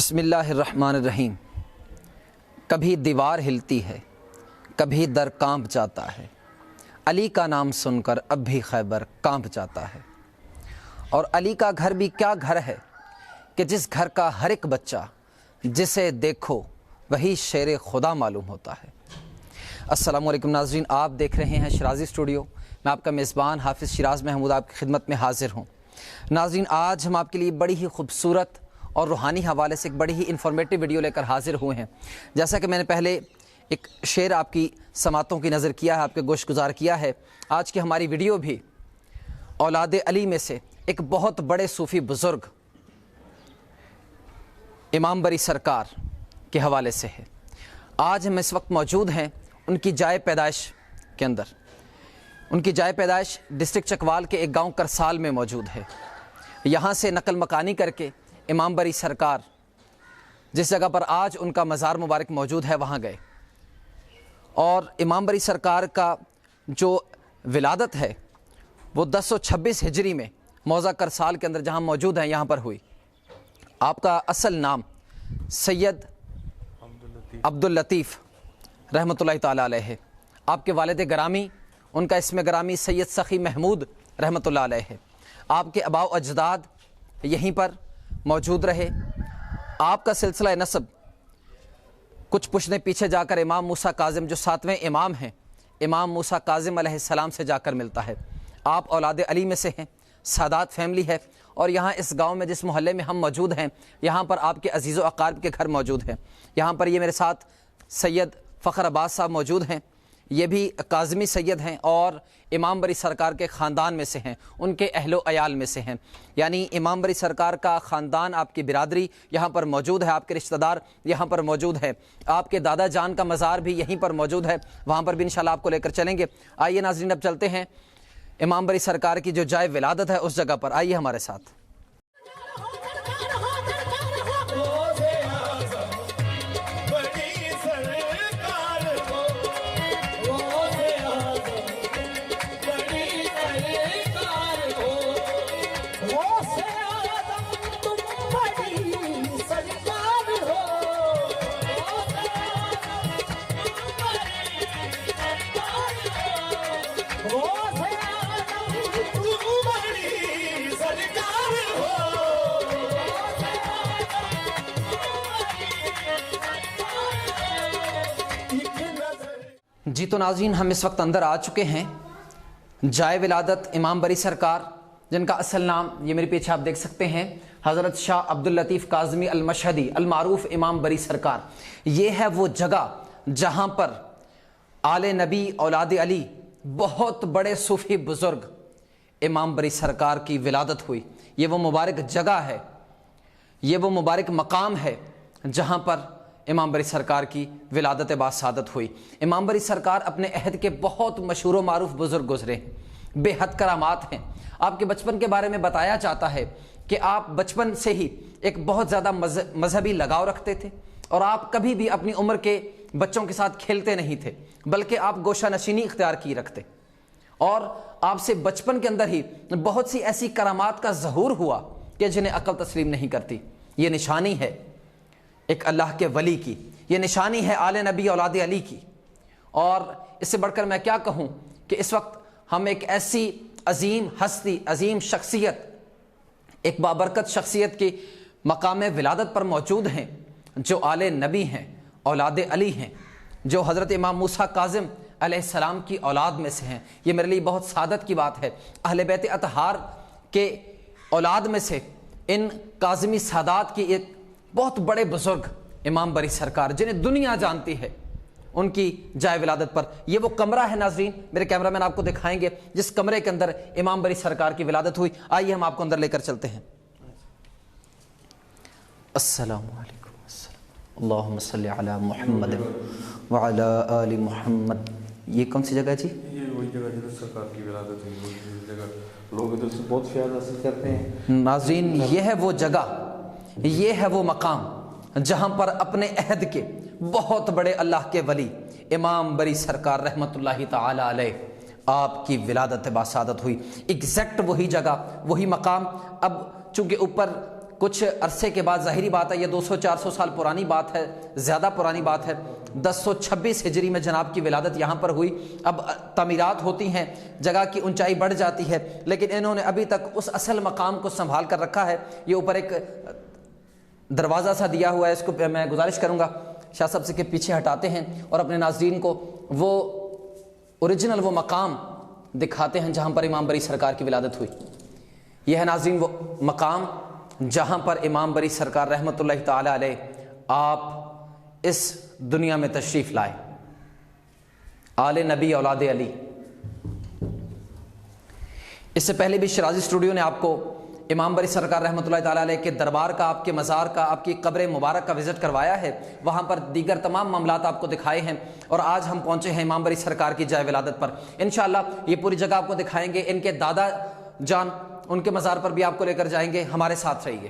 بسم اللہ الرحمن الرحیم۔ کبھی دیوار ہلتی ہے، کبھی در کانپ جاتا ہے، علی کا نام سن کر اب بھی خیبر کانپ جاتا ہے۔ اور علی کا گھر بھی کیا گھر ہے کہ جس گھر کا ہر ایک بچہ جسے دیکھو وہی شیر خدا معلوم ہوتا ہے۔ السلام علیکم ناظرین، آپ دیکھ رہے ہیں شرازی اسٹوڈیو۔ میں آپ کا میزبان حافظ شیراز محمود آپ کی خدمت میں حاضر ہوں۔ ناظرین، آج ہم آپ کے لیے بڑی ہی خوبصورت اور روحانی حوالے سے ایک بڑی ہی انفارمیٹیو ویڈیو لے کر حاضر ہوئے ہیں۔ جیسا کہ میں نے پہلے ایک شعر آپ کی سماعتوں کی نظر کیا ہے، آپ کے گوش گزار کیا ہے، آج کی ہماری ویڈیو بھی اولاد علی میں سے ایک بہت بڑے صوفی بزرگ امام بری سرکار کے حوالے سے ہے۔ آج ہم اس وقت موجود ہیں ان کی جائے پیدائش کے اندر۔ ان کی جائے پیدائش ڈسٹرکٹ چکوال کے ایک گاؤں کرسال میں موجود ہے۔ یہاں سے نقل مکانی کر کے امام بری سرکار جس جگہ پر آج ان کا مزار مبارک موجود ہے وہاں گئے، اور امام بری سرکار کا جو ولادت ہے وہ 1026 ہجری میں موضع کرسال کے اندر جہاں موجود ہیں یہاں پر ہوئی۔ آپ کا اصل نام سید عبداللطیف رحمۃ اللہ تعالیٰ علیہ ہے۔ آپ کے والد گرامی، ان کا اسم گرامی سید سخی محمود رحمۃ اللہ علیہ ہے۔ آپ کے آباء و اجداد یہیں پر موجود رہے۔ آپ کا سلسلہ نسب کچھ پشنے پیچھے جا کر امام موسیٰ کاظم جو 7ویں امام ہیں، امام موسیٰ کاظم علیہ السلام سے جا کر ملتا ہے۔ آپ اولاد علی میں سے ہیں، سادات فیملی ہے، اور یہاں اس گاؤں میں جس محلے میں ہم موجود ہیں یہاں پر آپ کے عزیز و اقارب کے گھر موجود ہیں۔ یہاں پر یہ میرے ساتھ سید فخر عباس صاحب موجود ہیں، یہ بھی کاظمی سید ہیں اور امام بری سرکار کے خاندان میں سے ہیں، ان کے اہل و عیال میں سے ہیں۔ یعنی امام بری سرکار کا خاندان، آپ کی برادری یہاں پر موجود ہے، آپ کے رشتہ دار یہاں پر موجود ہے۔ آپ کے دادا جان کا مزار بھی یہیں پر موجود ہے، وہاں پر بھی انشاءاللہ آپ کو لے کر چلیں گے۔ آئیے ناظرین، اب چلتے ہیں امام بری سرکار کی جو جائے ولادت ہے اس جگہ پر، آئیے ہمارے ساتھ۔ جی تو ناظرین، ہم اس وقت اندر آ چکے ہیں جائے ولادت امام بری سرکار، جن کا اصل نام یہ میرے پیچھے آپ دیکھ سکتے ہیں حضرت شاہ عبداللطیف کاظمی المشہدی المعروف امام بری سرکار۔ یہ ہے وہ جگہ جہاں پر آل نبی اولاد علی بہت بڑے صوفی بزرگ امام بری سرکار کی ولادت ہوئی۔ یہ وہ مبارک جگہ ہے، یہ وہ مبارک مقام ہے جہاں پر امام بری سرکار کی ولادت باسعادت ہوئی۔ امام بری سرکار اپنے عہد کے بہت مشہور و معروف بزرگ گزرے ہیں، بے حد کرامات ہیں۔ آپ کے بچپن کے بارے میں بتایا جاتا ہے کہ آپ بچپن سے ہی ایک بہت زیادہ مذہبی لگاؤ رکھتے تھے، اور آپ کبھی بھی اپنی عمر کے بچوں کے ساتھ کھیلتے نہیں تھے، بلکہ آپ گوشہ نشینی اختیار کی رکھتے، اور آپ سے بچپن کے اندر ہی بہت سی ایسی کرامات کا ظہور ہوا کہ جنہیں عقل تسلیم نہیں کرتی۔ یہ نشانی ہے ایک اللہ کے ولی کی، یہ نشانی ہے آل نبی اولاد علی کی۔ اور اس سے بڑھ کر میں کیا کہوں کہ اس وقت ہم ایک ایسی عظیم ہستی، عظیم شخصیت، ایک بابرکت شخصیت کی مقام ولادت پر موجود ہیں جو آل نبی ہیں، اولاد علی ہیں، جو حضرت امام موسیٰ کاظم علیہ السلام کی اولاد میں سے ہیں۔ یہ میرے لیے بہت سعادت کی بات ہے۔ اہل بیت اطہار کے اولاد میں سے ان کاظمی سادات کی ایک بہت بڑے بزرگ امام بری سرکار، جنہیں دنیا جانتی ہے، ان کی جائے ولادت پر یہ وہ کمرہ ہے ناظرین، میرے کیمرہ مین آپ کو دکھائیں گے جس کمرے کے اندر امام بری سرکار کی ولادت ہوئی۔ آئیے ہم آپ کو اندر لے کر چلتے ہیں۔ السلام علیکم، اللہم صلی علی محمد وعلی آل محمد۔ یہ کون سی جگہ جی؟ یہ وہی جگہ جدھر سرکار کی ولادت ہوئی، وہی جگہ لوگ ادھر سے بہت فیاض حاصل کرتے ہیں۔ ناظرین، یہ ہے وہ جگہ، یہ ہے وہ مقام جہاں پر اپنے عہد کے بہت بڑے اللہ کے ولی امام بری سرکار رحمۃ اللہ تعالی علیہ آپ کی ولادت باسعادت ہوئی۔ ایگزیکٹ وہی جگہ، وہی مقام۔ اب چونکہ اوپر کچھ عرصے کے بعد ظاہری بات ہے یہ 200-400 سال پرانی بات ہے، زیادہ پرانی بات ہے، 1026 ہجری میں جناب کی ولادت یہاں پر ہوئی۔ اب تعمیرات ہوتی ہیں، جگہ کی اونچائی بڑھ جاتی ہے، لیکن انہوں نے ابھی تک اس اصل مقام کو سنبھال کر رکھا ہے۔ یہ اوپر ایک دروازہ سا دیا ہوا ہے، اس کو میں گزارش کروں گا شاہ صاحب سے کہ پیچھے ہٹاتے ہیں اور اپنے ناظرین کو وہ اوریجنل وہ مقام دکھاتے ہیں جہاں پر امام بری سرکار کی ولادت ہوئی۔ یہ ہے ناظرین وہ مقام جہاں پر امام بری سرکار رحمۃ اللہ تعالی علیہ آپ اس دنیا میں تشریف لائے، آل نبی اولاد علی۔ اس سے پہلے بھی شرازی اسٹوڈیو نے آپ کو امام بری سرکار رحمۃ اللہ تعالی علیہ کے دربار کا، آپ کے مزار کا، آپ کی قبر مبارک کا وزٹ کروایا ہے، وہاں پر دیگر تمام معاملات آپ کو دکھائے ہیں، اور آج ہم پہنچے ہیں امام بری سرکار کی جائے ولادت پر۔ انشاءاللہ یہ پوری جگہ آپ کو دکھائیں گے، ان کے دادا جان ان کے مزار پر بھی آپ کو لے کر جائیں گے، ہمارے ساتھ رہیے۔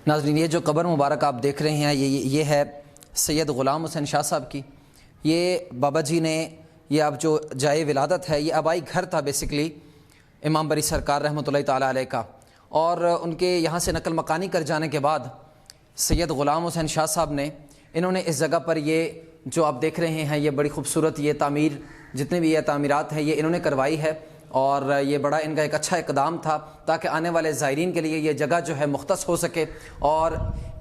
ناظرین یہ جو قبر مبارک آپ دیکھ رہے ہیں یہ ہے سید غلام حسین شاہ صاحب کی۔ یہ بابا جی نے یہ اب جو جائے ولادت ہے یہ آبائی گھر تھا بیسکلی امام بری سرکار رحمۃ اللہ تعالی علیہ کا، اور ان کے یہاں سے نقل مکانی کر جانے کے بعد سید غلام حسین شاہ صاحب نے انہوں نے اس جگہ پر یہ جو آپ دیکھ رہے ہیں یہ بڑی خوبصورت یہ تعمیر جتنے بھی یہ تعمیرات ہیں یہ انہوں نے کروائی ہے، اور یہ بڑا ان کا ایک اچھا اقدام تھا تاکہ آنے والے زائرین کے لیے یہ جگہ جو ہے مختص ہو سکے، اور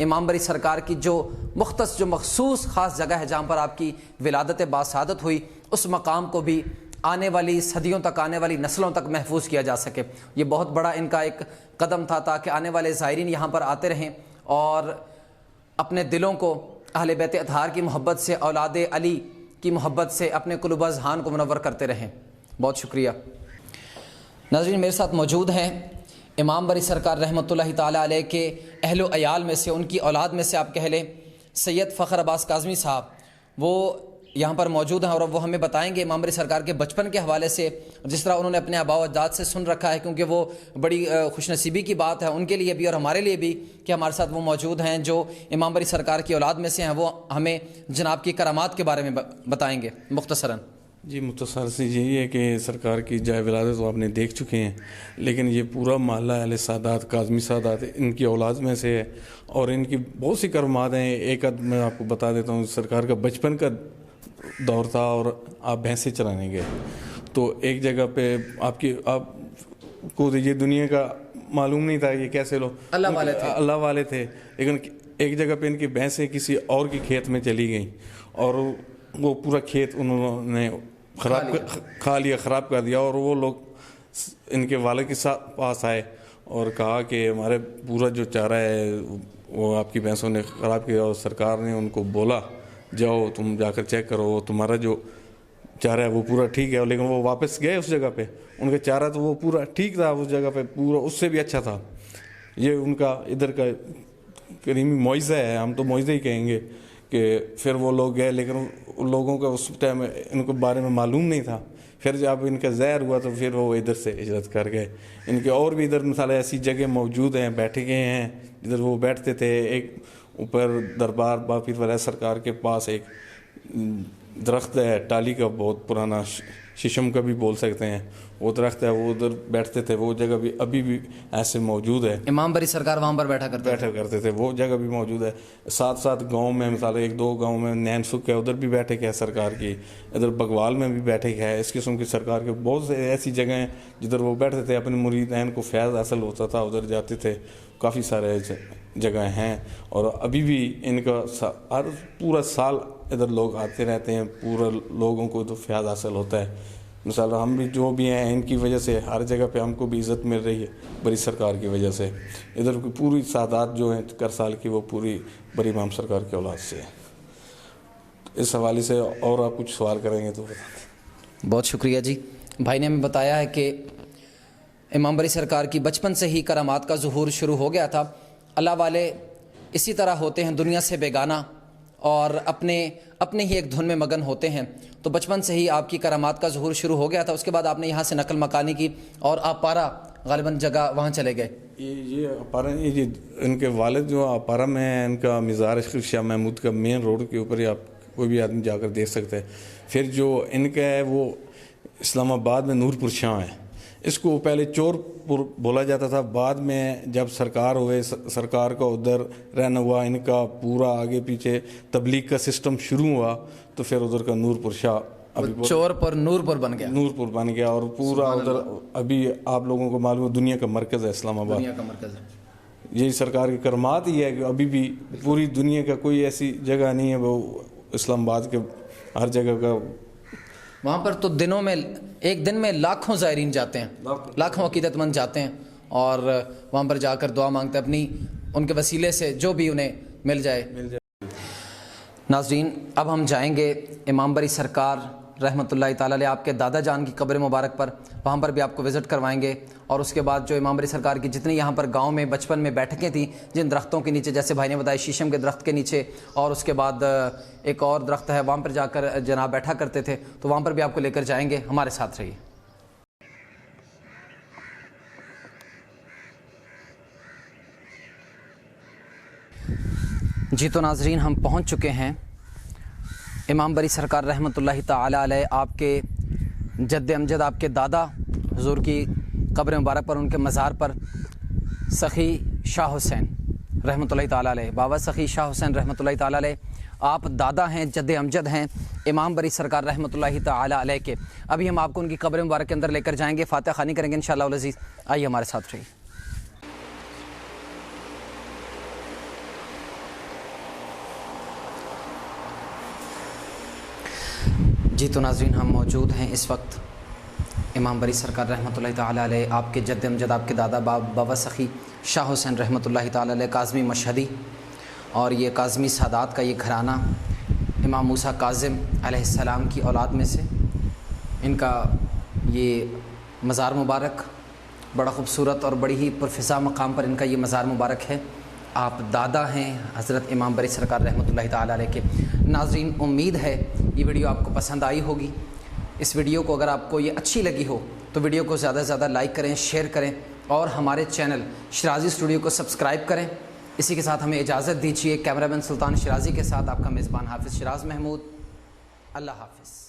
امام بری سرکار کی جو مختص جو مخصوص خاص جگہ ہے جہاں پر آپ کی ولادت باسعادت ہوئی اس مقام کو بھی آنے والی صدیوں تک، آنے والی نسلوں تک محفوظ کیا جا سکے۔ یہ بہت بڑا ان کا ایک قدم تھا تاکہ آنے والے زائرین یہاں پر آتے رہیں اور اپنے دلوں کو اہل بیت اطہار کی محبت سے، اولاد علی کی محبت سے اپنے قلوب اذہان کو منور کرتے رہیں۔ بہت شکریہ۔ ناظرین میرے ساتھ موجود ہیں امام بری سرکار رحمۃ اللہ تعالی علیہ کے اہل و عیال میں سے، ان کی اولاد میں سے آپ کہہ لیں، سید فخر عباس کاظمی صاحب وہ یہاں پر موجود ہیں، اور وہ ہمیں بتائیں گے امام بری سرکار کے بچپن کے حوالے سے، جس طرح انہوں نے اپنے آباء و اجداد سے سن رکھا ہے، کیونکہ وہ بڑی خوش نصیبی کی بات ہے ان کے لیے بھی اور ہمارے لیے بھی کہ ہمارے ساتھ وہ موجود ہیں جو امام بری سرکار کی اولاد میں سے ہیں، وہ ہمیں جناب کی کرامات کے بارے میں بتائیں گے مختصراً۔ جی مختصر سے یہی ہے کہ سرکار کی جائے ولادت تو آپ نے دیکھ چکے ہیں، لیکن یہ پورا محلہ اہل سادات کاظمی سادات ان کی اولاد میں سے ہے، اور ان کی بہت سی کرامات ہیں۔ ایک عد میں آپ کو بتا دیتا ہوں، سرکار کا بچپن کا دور تھا اور آپ بھینسیں چرانے گئے، تو ایک جگہ پہ آپ کو یہ دنیا کا معلوم نہیں تھا یہ کیسے لوگ اللہ والے تھے، لیکن ایک جگہ پہ ان کی بھینسیں کسی اور کی کھیت میں چلی گئیں اور وہ پورا کھیت انہوں نے خراب کر دیا، اور وہ لوگ ان کے والد کے پاس آئے اور کہا کہ ہمارے پورا جو چارہ ہے وہ آپ کی بھینسوں نے خراب کیا، اور سرکار نے ان کو بولا جاؤ تم جا کر چیک کرو، تمہارا جو چارہ ہے وہ پورا ٹھیک ہے، لیکن وہ واپس گئے اس جگہ پہ، ان کا چارہ تو وہ پورا ٹھیک تھا اس جگہ پہ، پورا اس سے بھی اچھا تھا۔ یہ ان کا ادھر کا کریمی معجزہ ہے، ہم تو معجزہ ہی کہیں گے کہ پھر وہ لوگ گئے، لیکن ان لوگوں کا اس ٹائم ان کو بارے میں معلوم نہیں تھا، پھر جب ان کا ظاہر ہوا تو پھر وہ ادھر سے ہجرت کر گئے۔ ان کے اور بھی ادھر مثال ایسی جگہ موجود ہیں، بیٹھے گئے ہیں جدھر وہ بیٹھتے تھے۔ ایک اوپر دربار بابا پیر ولی سرکار کے پاس ایک درخت ہے ٹالی کا، بہت پرانا، ششم کا بھی بول سکتے ہیں، وہ درخت ہے، وہ ادھر بیٹھتے تھے، وہ جگہ بھی ابھی بھی ایسے موجود ہے۔ امام بری سرکار وہاں پر بیٹھا کرتے تھے، وہ جگہ بھی موجود ہے۔ ساتھ ساتھ گاؤں میں مثال ایک دو گاؤں میں نین سکھ ہے، ادھر بھی بیٹھے ہے سرکار کی، ادھر بگوال میں بھی بیٹھے ہے۔ اس قسم کی سرکار کے بہت سے ایسی جگہیں ہیں جدھر وہ بیٹھتے تھے، اپنے مریدین کو فیض حاصل ہوتا تھا، ادھر جاتے تھے۔ کافی سارے جگہیں ہیں، اور ابھی بھی ان کا ہر پورا سال ادھر لوگ آتے رہتے ہیں، پورا لوگوں کو تو فیض حاصل ہوتا ہے۔ مثال ہم بھی جو بھی ہیں ان کی وجہ سے ہر جگہ پہ ہم کو بھی عزت مل رہی ہے بری سرکار کی وجہ سے۔ ادھر کی پوری سادات جو ہیں کرسال کی، وہ پوری بری امام سرکار کے اولاد سے ہے۔ اس حوالے سے اور آپ کچھ سوال کریں گے تو بتا دیں۔ بہت شکریہ جی۔ بھائی نے ہمیں بتایا ہے کہ امام بری سرکار کی بچپن سے ہی کرامات کا ظہور شروع ہو گیا تھا۔ اللہ والے اسی طرح ہوتے ہیں، دنیا سے بیگانہ، اور اپنے ہی ایک دھن میں مگن ہوتے ہیں. تو بچپن سے ہی آپ کی کرامات کا ظہور شروع ہو گیا تھا. اس کے بعد آپ نے یہاں سے نقل مکانی کی اور آپ پارا غالباً جگہ وہاں چلے گئے. یہ اپارا، یہ ان کے والد جو اپارا میں ہیں، ان کا مزار شاہ محمود کا مین روڈ کے اوپر ہی آپ کوئی بھی آدمی جا کر دیکھ سکتے ہیں. پھر جو ان کا ہے وہ اسلام آباد میں نور پور شاہ ہے. اس کو پہلے چور پور بولا جاتا تھا. بعد میں جب سرکار ہوئے، سرکار کا ادھر رہنا ہوا، ان کا پورا آگے پیچھے تبلیغ کا سسٹم شروع ہوا، تو پھر ادھر کا نور پور شاہ چور پر نور پور بن گیا. نور پور بن گیا، اور پورا ادھر ابھی آپ لوگوں کو معلوم ہے دنیا کا مرکز ہے اسلام آباد. دنیا کا مرکز ہے. یہی سرکار کی کرامات ہی ہے کہ ابھی بھی پوری دنیا کا کوئی ایسی جگہ نہیں ہے وہ اسلام آباد کے ہر جگہ کا. وہاں پر تو دنوں میں ایک دن میں لاکھوں زائرین جاتے ہیں، لاکھوں عقیدت مند جاتے ہیں اور وہاں پر جا کر دعا مانگتے ہیں اپنی ان کے وسیلے سے جو بھی انہیں مل جائے. ناظرین، اب ہم جائیں گے امام بری سرکار رحمۃ اللہ تعالیٰ علیہ آپ کے دادا جان کی قبر مبارک پر. وہاں پر بھی آپ کو وزٹ کروائیں گے. اور اس کے بعد جو امام بری سرکار کی جتنی یہاں پر گاؤں میں بچپن میں بیٹھکیں تھیں، جن درختوں کے نیچے، جیسے بھائی نے بتایا شیشم کے درخت کے نیچے، اور اس کے بعد ایک اور درخت ہے وہاں پر جا کر جناب بیٹھا کرتے تھے، تو وہاں پر بھی آپ کو لے کر جائیں گے. ہمارے ساتھ رہیے. جی تو ناظرین، ہم پہنچ چکے ہیں امام بری سرکار رحمۃ اللہ تعالیٰ علیہ آپ کے جد امجد، آپ کے دادا حضور کی قبر مبارک پر، ان کے مزار پر. سخی شاہ حسین رحمۃ اللہ تعالیٰ علیہ، بابا سخی شاہ حسین رحمۃ اللہ تعالیٰ علیہ آپ دادا ہیں، جد امجد ہیں امام بری سرکار رحمۃ اللہ تعالیٰ علیہ کے. ابھی ہم آپ کو ان کی قبر مبارک کے اندر لے کر جائیں گے، فاتحہ خوانی کریں گے انشاءاللہ العزیز. آئیے ہمارے ساتھ رہیے. جی تو ناظرین، ہم موجود ہیں اس وقت امام بری سرکار رحمۃ اللہ تعالیٰ علیہ آپ کے جد امجد، آپ کے دادا بابا سخی شاہ حسین رحمۃ اللہ تعالیٰ علیہ کاظمی مشہدی. اور یہ کاظمی سادات کا یہ گھرانہ امام موسیٰ کاظم علیہ السلام کی اولاد میں سے، ان کا یہ مزار مبارک بڑا خوبصورت اور بڑی ہی پرفضا مقام پر ان کا یہ مزار مبارک ہے. آپ دادا ہیں حضرت امام بری سرکار رحمۃ اللہ تعالیٰ علیہ کے. ناظرین، امید ہے یہ ویڈیو آپ کو پسند آئی ہوگی. اس ویڈیو کو اگر آپ کو یہ اچھی لگی ہو تو ویڈیو کو زیادہ سے زیادہ لائک کریں، شیئر کریں اور ہمارے چینل شرازی اسٹوڈیو کو سبسکرائب کریں. اسی کے ساتھ ہمیں اجازت دیجیے. کیمرہ مین سلطان شرازی کے ساتھ آپ کا میزبان حافظ شراز محمود. اللہ حافظ.